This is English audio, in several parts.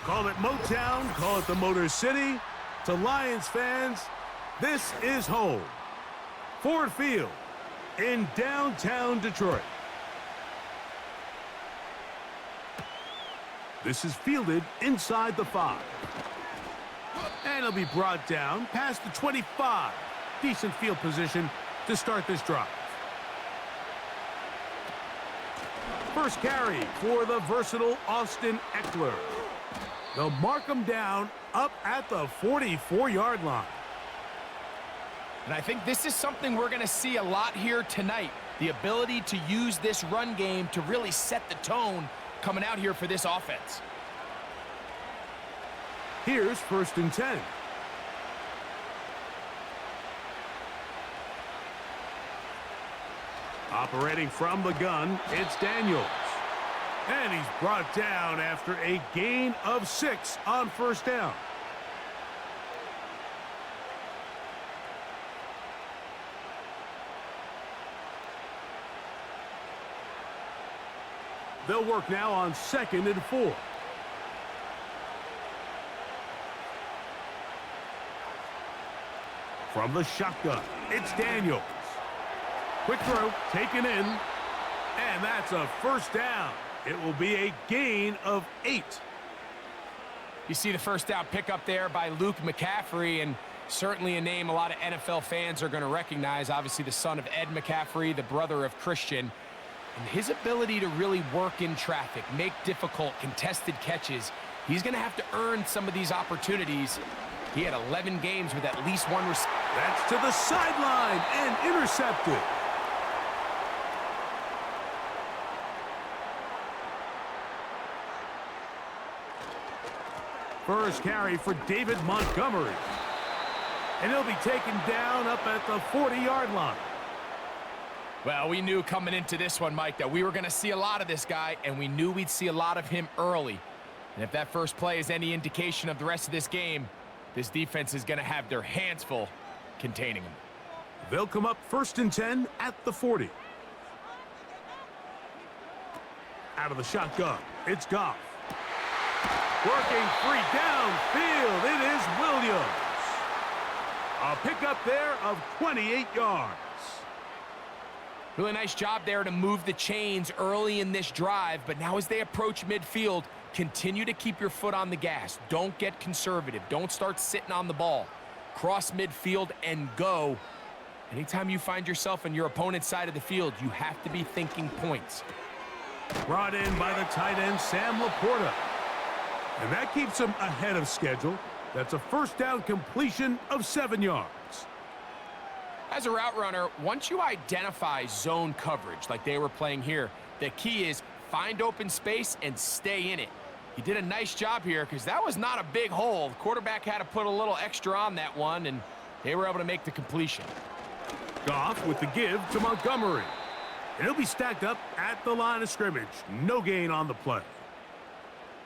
Call it Motown, call it the Motor City. To Lions fans, this is home. Ford Field in downtown Detroit. This is fielded inside the 5. And it'll be brought down past the 25. Decent field position to start this drive. First carry for the versatile Austin Eckler. They'll mark him down up at the 44-yard line. And I think this is something we're going to see a lot here tonight. The ability to use this run game to really set the tone coming out here for this offense. Here's 1st and 10. Operating from the gun, it's Daniels. And he's brought down after a gain of 6 on 1st down. They'll work now on 2nd and 4. From the shotgun, it's Daniels. Quick throw, taken in, and that's a 1st down. It will be a gain of 8. You see the 1st down pickup there by Luke McCaffrey, and certainly a name a lot of NFL fans are going to recognize. Obviously the son of Ed McCaffrey, the brother of Christian. And his ability to really work in traffic, make difficult contested catches, he's going to have to earn some of these opportunities. He had 11 games with at least one reception. That's to the sideline and intercepted. First carry for David Montgomery. And he'll be taken down up at the 40-yard line. Well, we knew coming into this one, Mike, that we were going to see a lot of this guy, and we knew we'd see a lot of him early. And if that first play is any indication of the rest of this game, this defense is going to have their hands full containing him. They'll come up 1st and 10 at the 40. Out of the shotgun, it's Goff. Working free downfield, it is Williams. A pickup there of 28 yards. Really nice job there to move the chains early in this drive, but now as they approach midfield, continue to keep your foot on the gas. Don't get conservative. Don't start sitting on the ball. Cross midfield and go. Anytime you find yourself on your opponent's side of the field, you have to be thinking points. Brought in by the tight end, Sam Laporta. And that keeps him ahead of schedule. That's a 1st down completion of 7 yards. As a route runner, once you identify zone coverage like they were playing here, the key is find open space and stay in it. He did a nice job here because that was not a big hole. The quarterback had to put a little extra on that one, and they were able to make the completion. Goff with the give to Montgomery. And he'll be stacked up at the line of scrimmage. No gain on the play.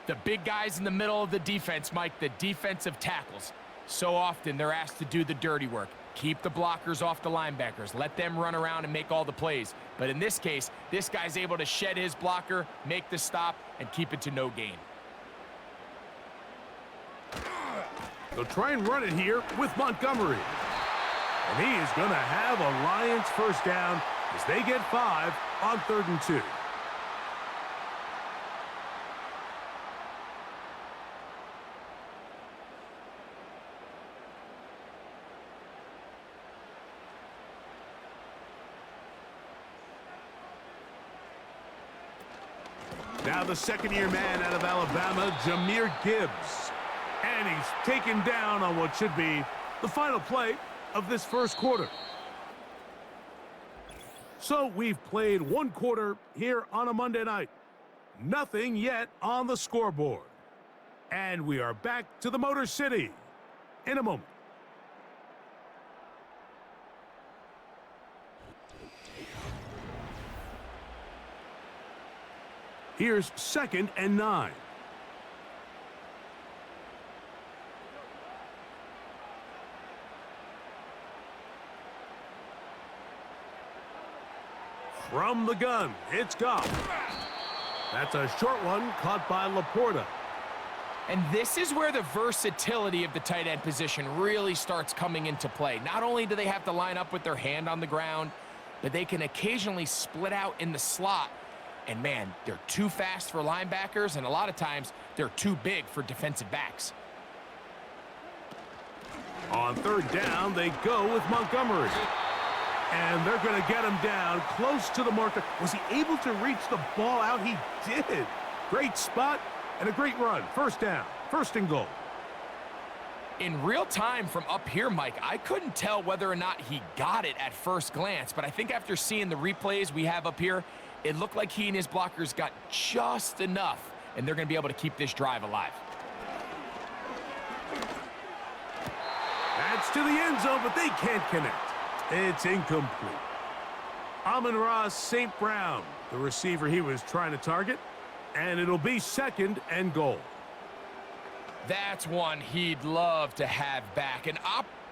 The big guys in the middle of the defense, Mike, the defensive tackles. So often they're asked to do the dirty work. Keep the blockers off the linebackers. Let them run around and make all the plays. But in this case, this guy's able to shed his blocker, make the stop, and keep it to no gain. They'll try and run it here with Montgomery. And he is going to have a Lions 1st down as they get 5 on 3rd and 2. Now the 2nd-year man out of Alabama, Jahmyr Gibbs. And he's taken down on what should be the final play of this 1st quarter. So we've played 1 quarter here on a Monday night. Nothing yet on the scoreboard. And we are back to the Motor City in a moment. Here's 2nd and 9. From the gun, it's Goff. That's a short one caught by Laporta. And this is where the versatility of the tight end position really starts coming into play. Not only do they have to line up with their hand on the ground, but they can occasionally split out in the slot. And man, they're too fast for linebackers, and a lot of times they're too big for defensive backs. On third down, they go with Montgomery. And they're going to get him down close to the marker. Was he able to reach the ball out? He did. Great spot and a great run. First down, first and goal. In real time from up here, Mike, I couldn't tell whether or not he got it at first glance, but I think after seeing the replays we have up here, it looked like he and his blockers got just enough, and they're going to be able to keep this drive alive. That's to the end zone, but they can't connect. It's incomplete. Amon-Ra St. Brown, the receiver he was trying to target, and it'll be second and goal. That's one he'd love to have back.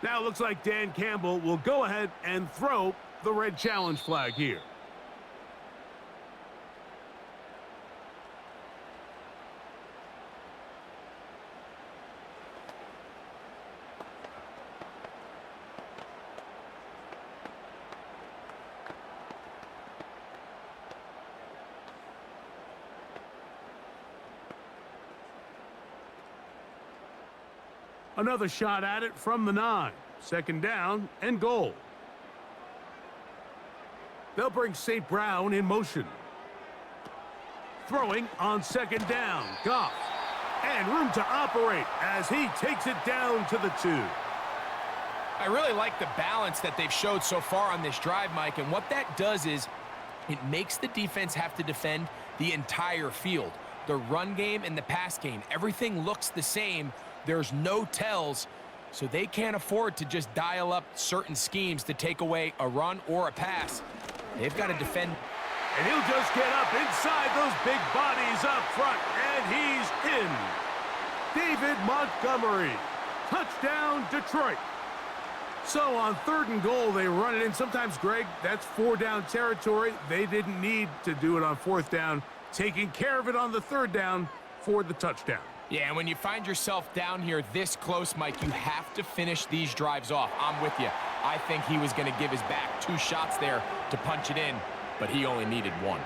Now it looks like Dan Campbell will go ahead and throw the red challenge flag here. Another shot at it from the 9. Second down and goal. They'll bring St. Brown in motion. Throwing on second down. Goff. And room to operate as he takes it down to the 2. I really like the balance that they've showed so far on this drive, Mike, and what that does is it makes the defense have to defend the entire field. The run game and the pass game, everything looks the same. There's no tells, so they can't afford to just dial up certain schemes to take away a run or a pass. They've got to defend. And he'll just get up inside those big bodies up front, and he's in. David Montgomery. Touchdown, Detroit. So on third and goal, they run it in. Sometimes, Greg, that's 4-down territory. They didn't need to do it on fourth down. Taking care of it on the third down for the touchdown. Yeah, and when you find yourself down here this close, Mike, you have to finish these drives off. I'm with you. I think he was going to give his back 2 shots there to punch it in, but he only needed 1.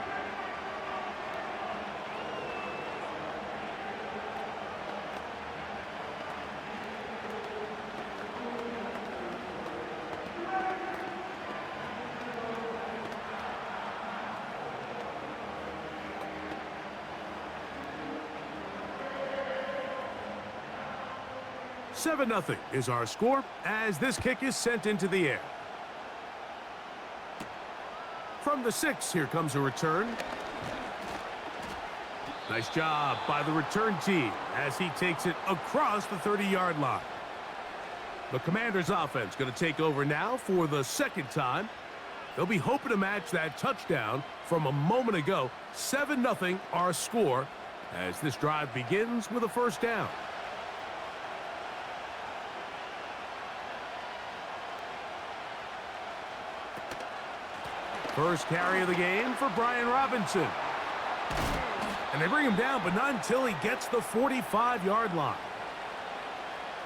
Seven 0 is our score as this kick is sent into the air. From the 6, here comes a return. Nice job by the return team as he takes it across the 30-yard line. The Commanders' offense going to take over now for the second time. They'll be hoping to match that touchdown from a moment ago. 7 0 our score as this drive begins with a first down. First carry of the game for Brian Robinson. And they bring him down, but not until he gets the 45-yard line.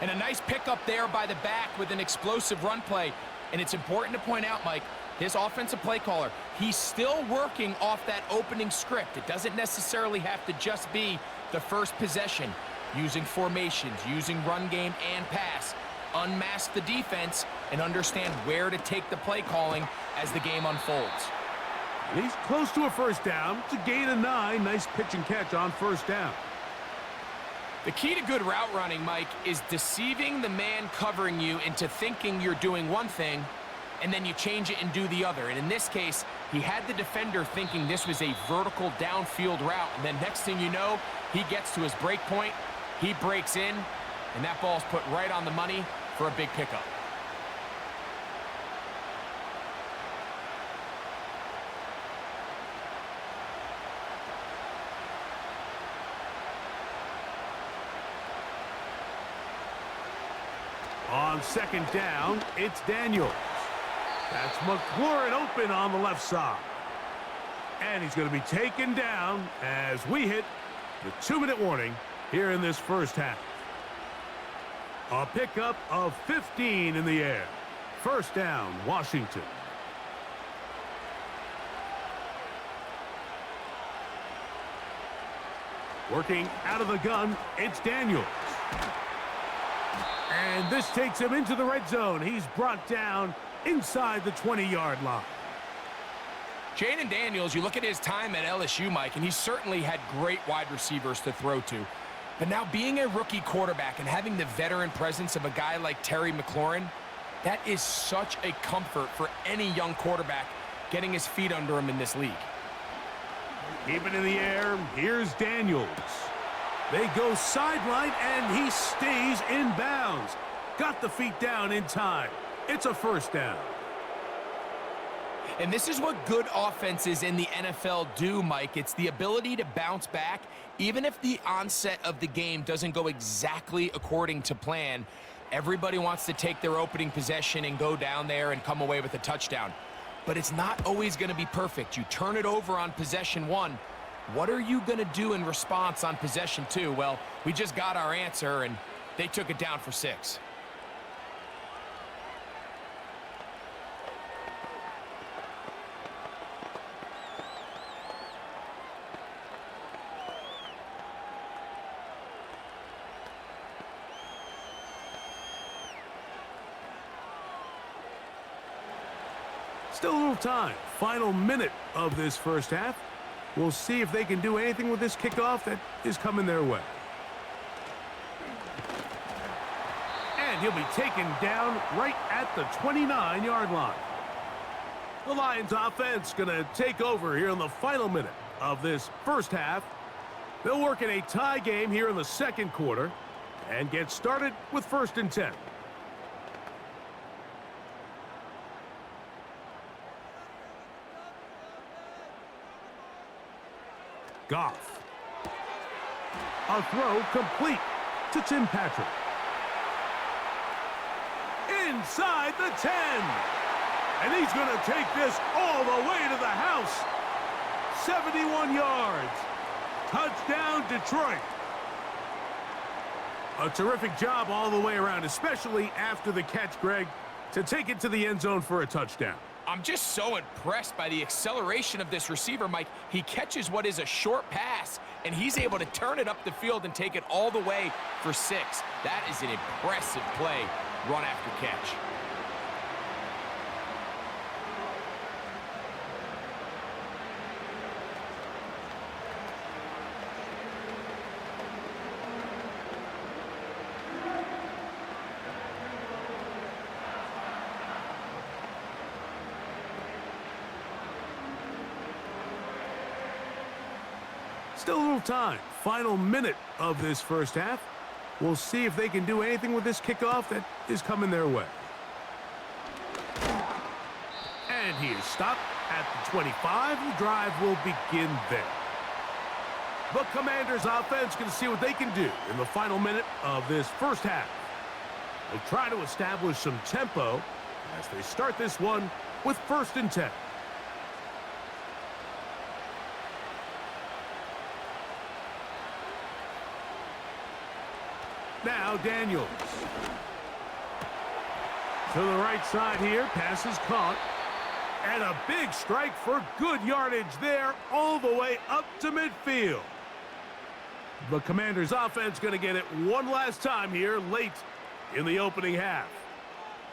And a nice pickup there by the back with an explosive run play. And it's important to point out, Mike, this offensive play caller, he's still working off that opening script. It doesn't necessarily have to just be the first possession. Using formations, using run game and pass. Unmask the defense and understand where to take the play calling as the game unfolds. He's close to a first down. It's a gain of 9. Nice pitch and catch on first down. The key to good route running, Mike, is deceiving the man covering you into thinking you're doing one thing, and then you change it and do the other. And in this case, he had the defender thinking this was a vertical downfield route, and then next thing you know, he gets to his break point, he breaks in, and that ball's put right on the money for a big pickup. On second down, it's Daniels. That's McLaurin open on the left side. And he's going to be taken down as we hit the 2-minute warning here in this first half. A pickup of 15 in the air. First down, Washington. Working out of the gun, it's Daniels. And this takes him into the red zone. He's brought down inside the 20-yard line. Jaden Daniels, you look at his time at LSU, Mike, and he certainly had great wide receivers to throw to. But now being a rookie quarterback and having the veteran presence of a guy like Terry McLaurin, that is such a comfort for any young quarterback getting his feet under him in this league. Keep it in the air. Here's Daniels. They go sideline, and he stays in bounds. Got the feet down in time. It's a first down. And this is what good offenses in the NFL do, Mike. It's the ability to bounce back, even if the onset of the game doesn't go exactly according to plan. Everybody wants to take their opening possession and go down there and come away with a touchdown. But it's not always going to be perfect. You turn it over on possession one. What are you going to do in response on possession two? Well, we just got our answer, and they took it down for 6. Still a little time. Final minute of this first half. We'll see if they can do anything with this kickoff that is coming their way. And he'll be taken down right at the 29-yard line. The Lions offense going to take over here in the final minute of this first half. They'll work in a tie game here in the second quarter and get started with 1st and 10. Goff. A throw complete to Tim Patrick. Inside the 10. And he's going to take this all the way to the house. 71 yards. Touchdown, Detroit. A terrific job all the way around, especially after the catch, Greg, to take it to the end zone for a touchdown. I'm just so impressed by the acceleration of this receiver, Mike. He catches what is a short pass, and he's able to turn it up the field and take it all the way for 6. That is an impressive play, run after catch. Still a little time. Final minute of this first half. We'll see if they can do anything with this kickoff that is coming their way. And he is stopped at the 25. The drive will begin there. The Commanders offense going to see what they can do in the final minute of this first half. They'll try to establish some tempo as they start this one with 1st and 10. Now Daniels. To the right side here. Pass is caught. And a big strike for good yardage there all the way up to midfield. The Commanders offense going to get it one last time here late in the opening half.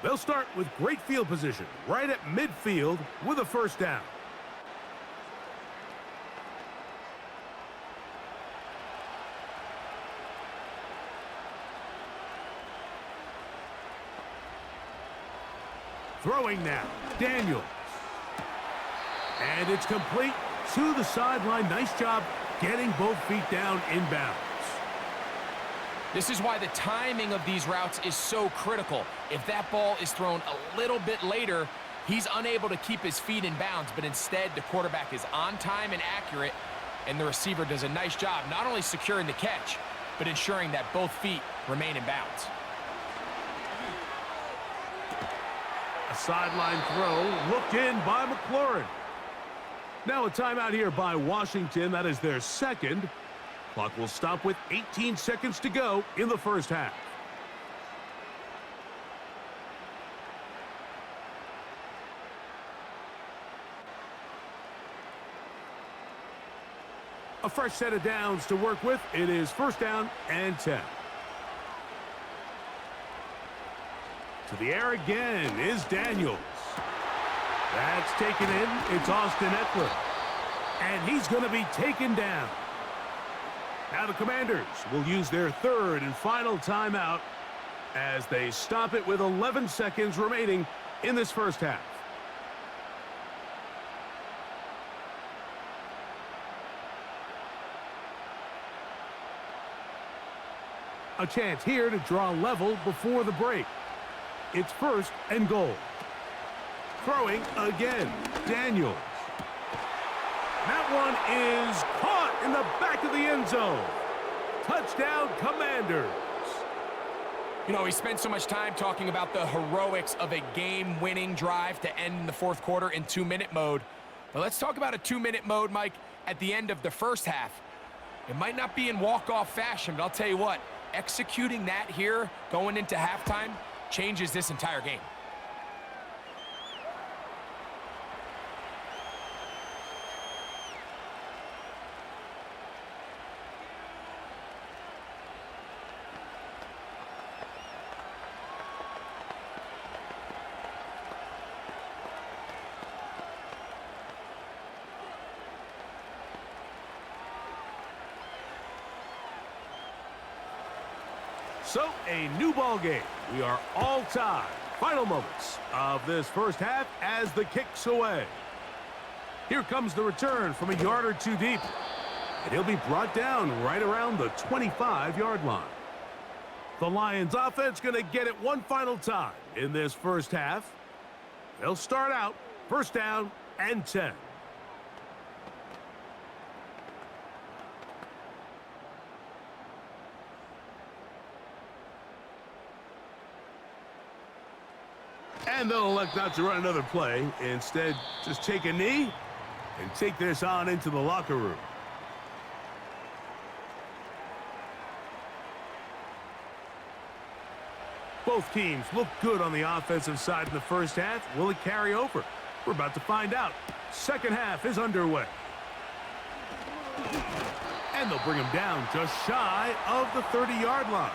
They'll start with great field position right at midfield with a first down. Throwing now, Daniels. And it's complete to the sideline. Nice job getting both feet down inbounds. This is why the timing of these routes is so critical. If that ball is thrown a little bit later, he's unable to keep his feet in bounds, but instead the quarterback is on time and accurate, and the receiver does a nice job not only securing the catch, but ensuring that both feet remain in bounds. A sideline throw looked in by McLaurin. Now a timeout here by Washington. That is their second. Clock will stop with 18 seconds to go in the first half. A fresh set of downs to work with. It is first down and 10. To the air again is Daniels. That's taken in. It's Austin Eckler. And he's going to be taken down. Now the Commanders will use their third and final timeout as they stop it with 11 seconds remaining in this first half. A chance here to draw level before the break. It's first and goal. Throwing again, Daniels. That one is caught in the back of the end zone. Touchdown, Commanders. You know, we spent so much time talking about the heroics of a game-winning drive to end the fourth quarter in 2-minute mode. But let's talk about a 2-minute mode, Mike, at the end of the first half. It might not be in walk-off fashion, but I'll tell you what, executing that here going into halftime changes this entire game. So, a new ball game. We are all tied. Final moments of this first half as the kick's away. Here comes the return from a yard or two deep. And he'll be brought down right around the 25-yard line. The Lions offense going to get it one final time in this first half. They'll start out first down and 10. And they'll elect not to run another play. Instead, just take a knee and take this on into the locker room. Both teams look good on the offensive side in the first half. Will it carry over? We're about to find out. Second half is underway. And they'll bring him down just shy of the 30-yard line.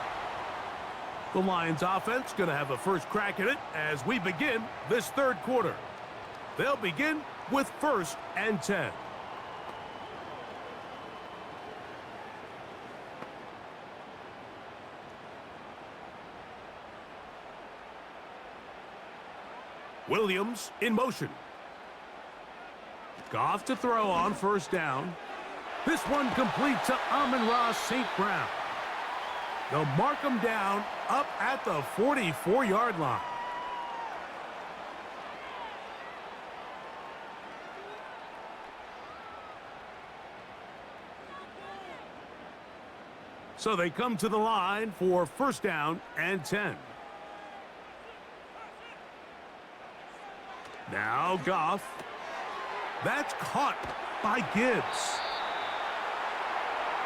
The Lions offense going to have a first crack at it as we begin this third quarter. They'll begin with first and 10. Williams in motion. Goff to throw on first down. This one complete to Amon-Ra St. Brown. They'll mark him down up at the 44-yard line. So they come to the line for first down and 10. Now Goff. That's caught by Gibbs.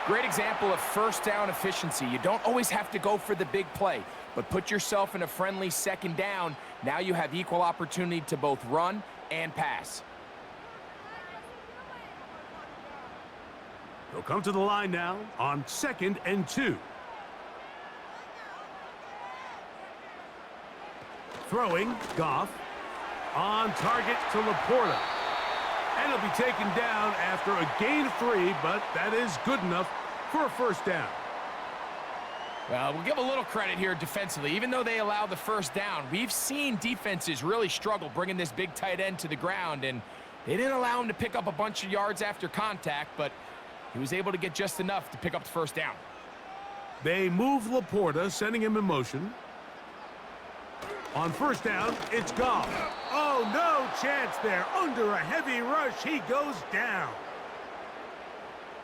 Great example of first down efficiency. You don't always have to go for the big play, but put yourself in a friendly second down. Now you have equal opportunity to both run and pass. They'll come to the line now on second and 2. Throwing, Goff. On target to Laporta. And he'll be taken down after a gain of 3, but that is good enough for a first down. Well, we'll give a little credit here defensively. Even though they allow the first down, we've seen defenses really struggle bringing this big tight end to the ground, and they didn't allow him to pick up a bunch of yards after contact, but he was able to get just enough to pick up the first down. They move Laporta, sending him in motion. On first down, it's Goff. Oh, no chance there. Under a heavy rush, he goes down.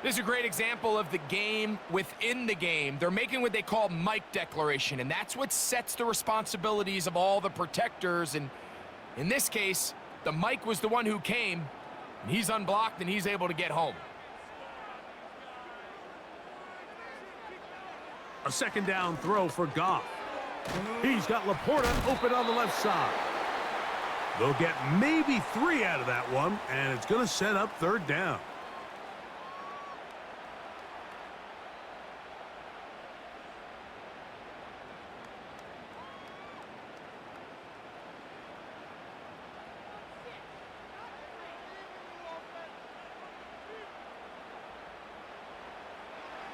This is a great example of the game within the game. They're making what they call Mike declaration, and that's what sets the responsibilities of all the protectors. And in this case, the Mike was the one who came, and he's unblocked, and he's able to get home. A second down throw for Goff. He's got Laporta open on the left side. They'll get maybe 3 out of that one, and it's going to set up third down.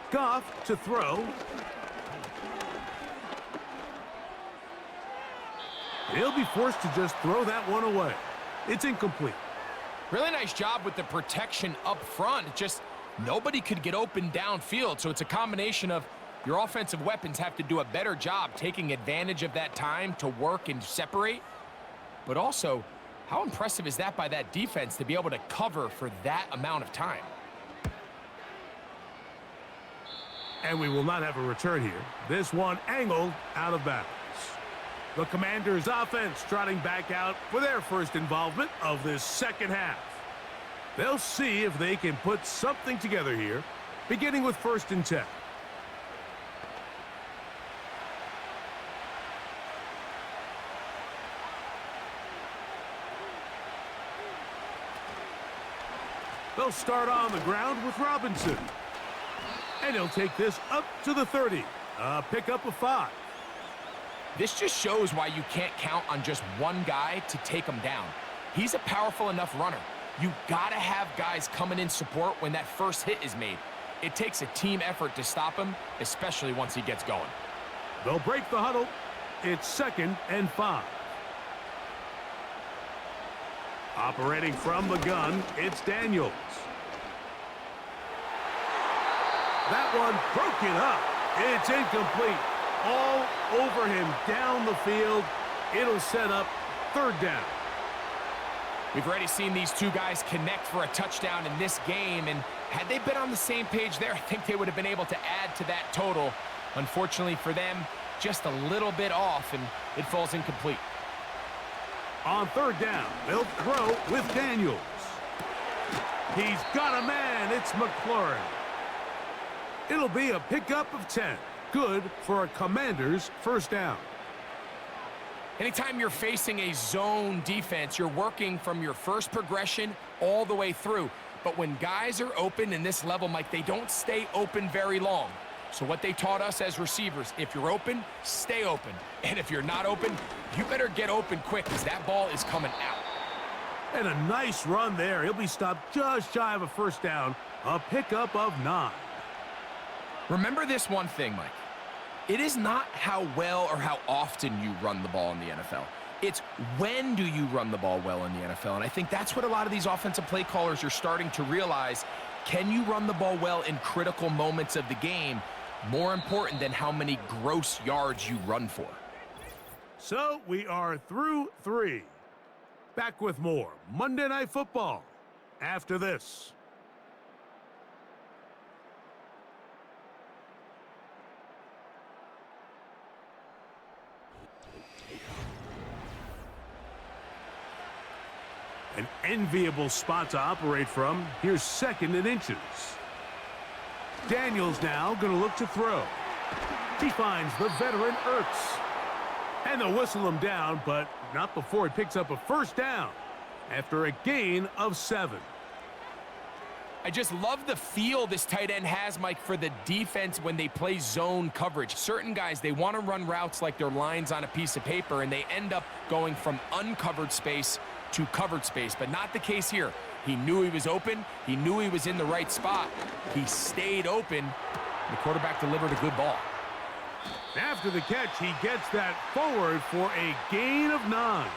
Goff to throw. He'll be forced to just throw that one away. It's incomplete. Really nice job with the protection up front. Just nobody could get open downfield, so it's a combination of your offensive weapons have to do a better job taking advantage of that time to work and separate. But also, how impressive is that by that defense to be able to cover for that amount of time? And we will not have a return here. This one angled out of bounds. The Commanders' offense trotting back out for their first involvement of this second half. They'll see if they can put something together here, beginning with 1st and 10. They'll start on the ground with Robinson. And he'll take this up to the 30. Pick up a 5. This just shows why you can't count on just one guy to take him down. He's a powerful enough runner. You gotta have guys coming in support when that first hit is made. It takes a team effort to stop him, especially once he gets going. They'll break the huddle. It's 2nd and 5. Operating from the gun, it's Daniels. That one broken up. It's incomplete. All over him down the field. It'll set up 3rd down. We've already seen these two guys connect for a touchdown in this game, and had they been on the same page there, I think they would have been able to add to that total. Unfortunately for them, just a little bit off, and it falls incomplete. On 3rd down, they'll throw with Daniels. He's got a man. It's McLaurin. It'll be a pickup of 10. Good for a Commander's 1st down. Anytime you're facing a zone defense, you're working from your first progression all the way through. But when guys are open in this level, Mike, they don't stay open very long. So what they taught us as receivers, if you're open, stay open. And if you're not open, you better get open quick because that ball is coming out. And a nice run there. He'll be stopped just shy of a 1st down. A pickup of 9. Remember this one thing, Mike. It is not how well or how often you run the ball in the NFL. It's when do you run the ball well in the NFL. And I think that's what a lot of these offensive play callers are starting to realize. Can you run the ball well in critical moments of the game? More important than how many gross yards you run for. So we are through 3. Back with more Monday Night Football after this. An enviable spot to operate from. Here's 2nd and inches. Daniels now going to look to throw. He finds the veteran Ertz. And they'll whistle him down, but not before he picks up a 1st down after a gain of 7. I just love the feel this tight end has, Mike, for the defense when they play zone coverage. Certain guys, they want to run routes like they're lines on a piece of paper, and they end up going from uncovered space to covered space, but not the case here. He knew he was open. He knew he was in the right spot. He stayed open. The quarterback delivered a good ball. After the catch, he gets that forward for a gain of 9.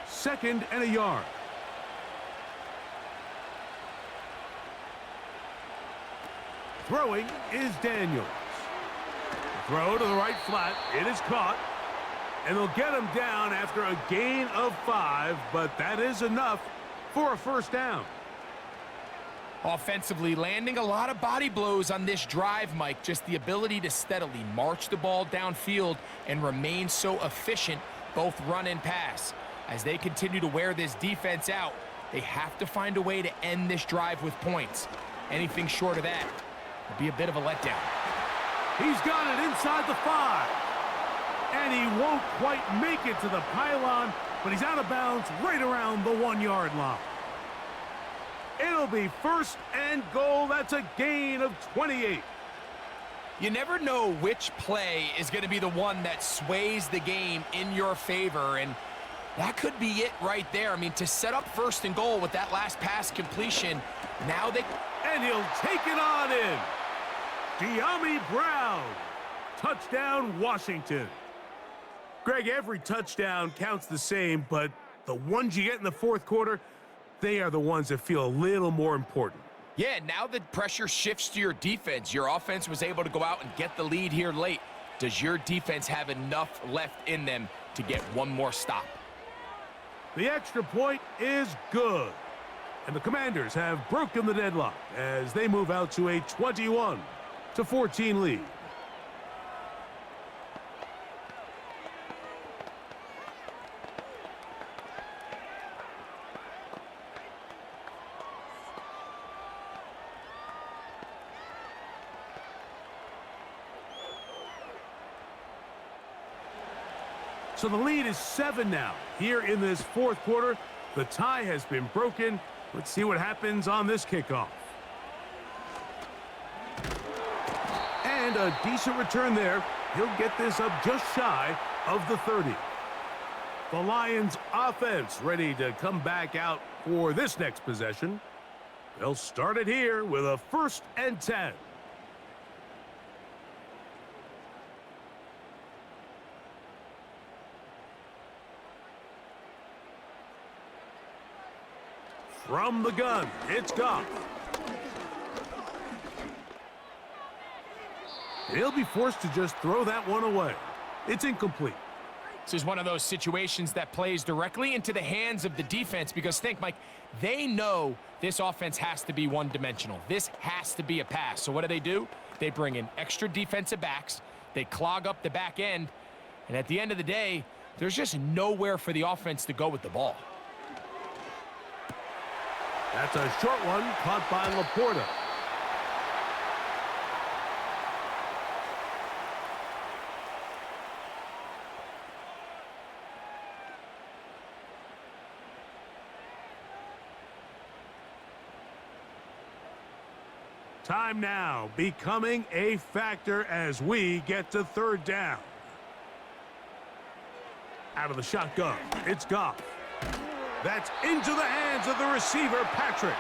Second and a yard. Throwing is Daniels. Throw to the right flat. It is caught. And they'll get him down after a gain of 5, but that is enough for a 1st down. Offensively, landing a lot of body blows on this drive, Mike. Just the ability to steadily march the ball downfield and remain so efficient both run and pass. As they continue to wear this defense out, they have to find a way to end this drive with points. Anything short of that will be a bit of a letdown. He's got it inside the 5. And he won't quite make it to the pylon, but he's out of bounds right around the 1-yard line. It'll be first and goal. That's a gain of 28. You never know which play is going to be the one that sways the game in your favor, and that could be it right there. I mean, to set up first and goal with that last pass completion, now they... And he'll take it on in. De'Ami Brown. Touchdown, Washington. Greg, every touchdown counts the same, but the ones you get in the fourth quarter, they are the ones that feel a little more important. Yeah, now the pressure shifts to your defense. Your offense was able to go out and get the lead here late. Does your defense have enough left in them to get one more stop? The extra point is good. And the Commanders have broken the deadlock as they move out to a 21-14 lead. So the lead is 7 now. Here in this fourth quarter, the tie has been broken. Let's see what happens on this kickoff. And a decent return there. He'll get this up just shy of the 30. The Lions offense ready to come back out for this next possession. They'll start it here with a 1st and 10. From the gun, it's Goff. He'll be forced to just throw that one away. It's incomplete. This is one of those situations that plays directly into the hands of the defense because think, Mike, they know this offense has to be one-dimensional. This has to be a pass. So what do? They bring in extra defensive backs. They clog up the back end. And at the end of the day, there's just nowhere for the offense to go with the ball. That's a short one caught by Laporta. Time now becoming a factor as we get to 3rd down. Out of the shotgun, it's Goff. That's into the hands of the receiver, Patrick.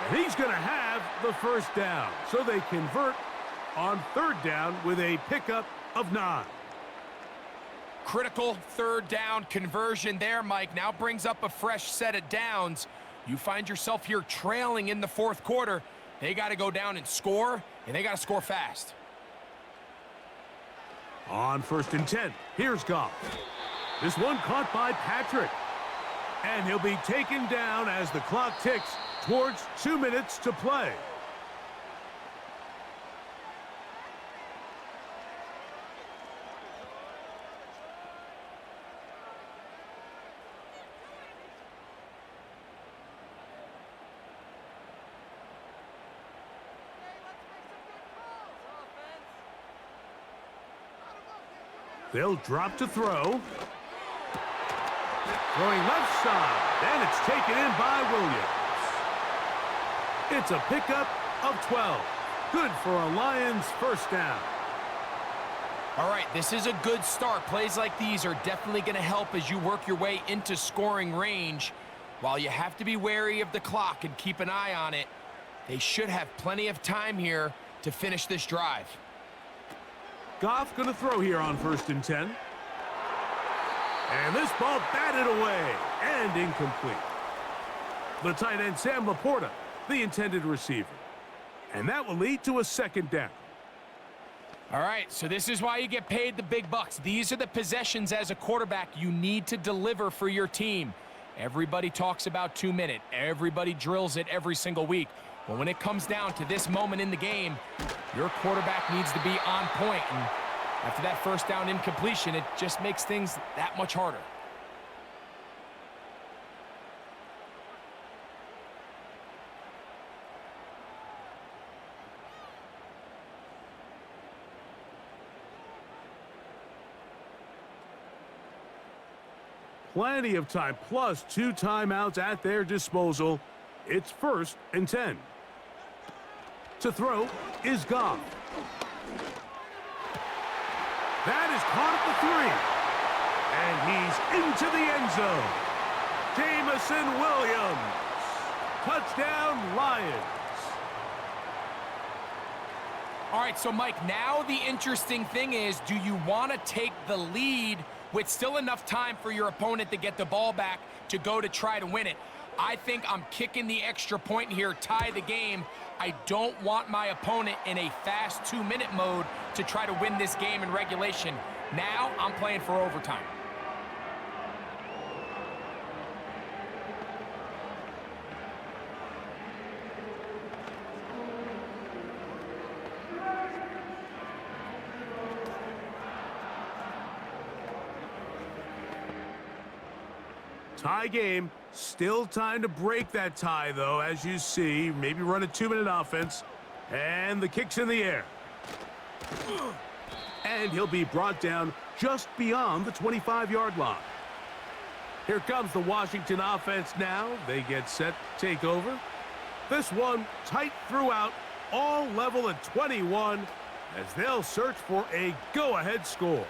And he's going to have the 1st down. So they convert on 3rd down with a pickup of 9. Critical 3rd down conversion there, Mike. Now brings up a fresh set of downs. You find yourself here trailing in the 4th quarter. They got to go down and score, and they got to score fast. On 1st and 10, here's Goff. This one caught by Patrick. And he'll be taken down as the clock ticks towards 2 minutes to play. They'll drop to throw. Throwing left side, and it's taken in by Williams. It's a pickup of 12. Good for a Lions 1st down. All right, this is a good start. Plays like these are definitely going to help as you work your way into scoring range. While you have to be wary of the clock and keep an eye on it, they should have plenty of time here to finish this drive. Goff going to throw here on 1st and 10. And this ball batted away and incomplete. The tight end, Sam Laporta, the intended receiver. And that will lead to a 2nd down. All right, so this is why you get paid the big bucks. These are the possessions as a quarterback you need to deliver for your team. Everybody talks about 2-minute. Everybody drills it every single week. But when it comes down to this moment in the game, your quarterback needs to be on point. And After that first down incompletion, it just makes things that much harder. Plenty of time, plus 2 timeouts at their disposal. It's 1st and 10. To throw is Goff. That is caught at the 3. And he's into the end zone. Jamison Williams. Touchdown, Lions. All right, so Mike, now the interesting thing is, do you want to take the lead with still enough time for your opponent to get the ball back to go to try to win it? I think I'm kicking the extra point here, tie the game. I don't want my opponent in a fast 2-minute mode to try to win this game in regulation. Now I'm playing for overtime. Tie game. Still time to break that tie, though, as you see. Maybe run a 2-minute offense. And the kick's in the air. And he'll be brought down just beyond the 25-yard line. Here comes the Washington offense now. They get set to take over. This one tight throughout, all level at 21, as they'll search for a go-ahead score.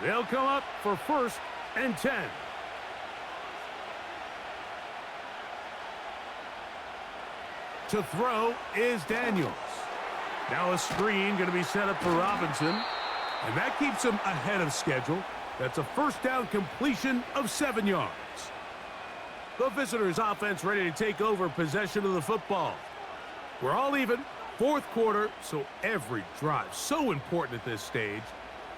They'll come up for 1st and 10. To throw is Daniels. Now a screen going to be set up for Robinson. And that keeps him ahead of schedule. That's a first down completion of 7 yards. The visitors' offense ready to take over possession of the football. We're all even. 4th quarter, so every drive so important at this stage.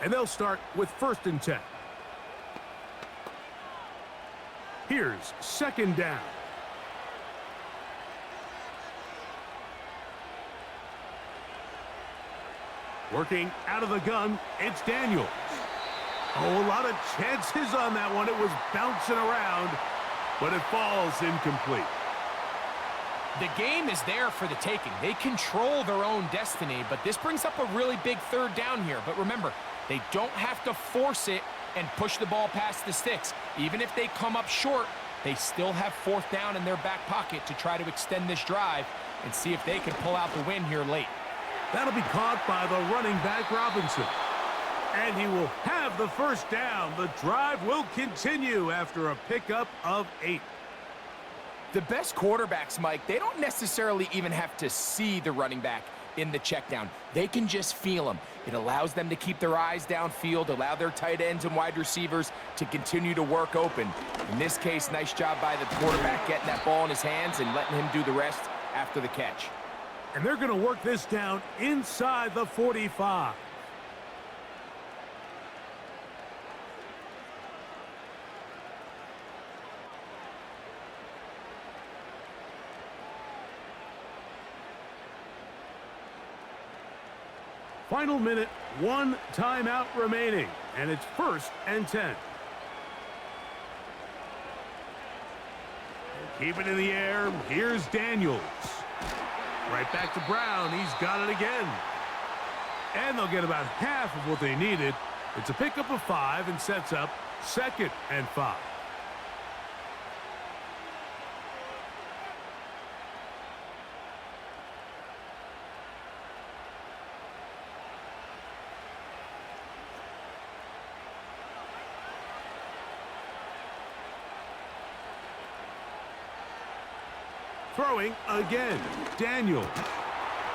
And they'll start with 1st and 10. Here's 2nd down. Working out of the gun, it's Daniels. Oh, a lot of chances on that one. It was bouncing around, but it falls incomplete. The game is there for the taking. They control their own destiny, but this brings up a really big 3rd down here. But remember, they don't have to force it and push the ball past the sticks. Even if they come up short, they still have 4th down in their back pocket to try to extend this drive and see if they can pull out the win here late. That'll be caught by the running back, Robinson. And he will have the 1st down. The drive will continue after a pickup of 8. The best quarterbacks, Mike, they don't necessarily even have to see the running back in the check down. They can just feel him. It allows them to keep their eyes downfield, allow their tight ends and wide receivers to continue to work open. In this case, nice job by the quarterback getting that ball in his hands and letting him do the rest after the catch. And they're going to work this down inside the 45. Final minute, 1 timeout remaining, and it's 1st and 10. Keep it in the air. Here's Daniels. Right back to Brown. He's got it again. And they'll get about half of what they needed. It's a pickup of 5 and sets up 2nd and 5. Throwing again, Daniels.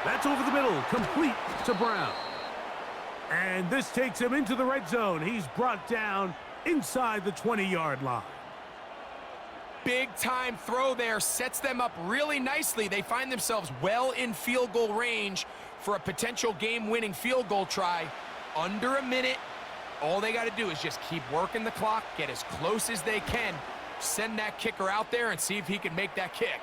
That's over the middle, complete to Brown. And this takes him into the red zone. He's brought down inside the 20-yard line. Big time throw there, sets them up really nicely. They find themselves well in field goal range for a potential game-winning field goal try. Under a minute, all they got to do is just keep working the clock, get as close as they can, send that kicker out there and see if he can make that kick.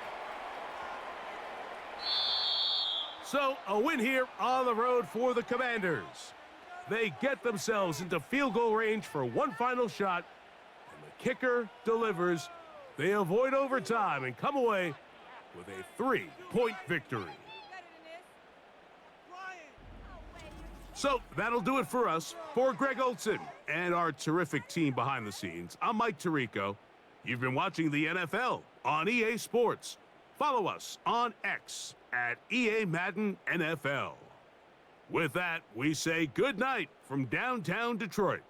So, a win here on the road for the Commanders. They get themselves into field goal range for one final shot, and the kicker delivers. They avoid overtime and come away with a 3-point victory. So that'll do it for us. For Greg Olson and our terrific team behind the scenes, I'm Mike Tirico. You've been watching the NFL on EA Sports. Follow us on X at EA Madden NFL. With that, we say good night from downtown Detroit.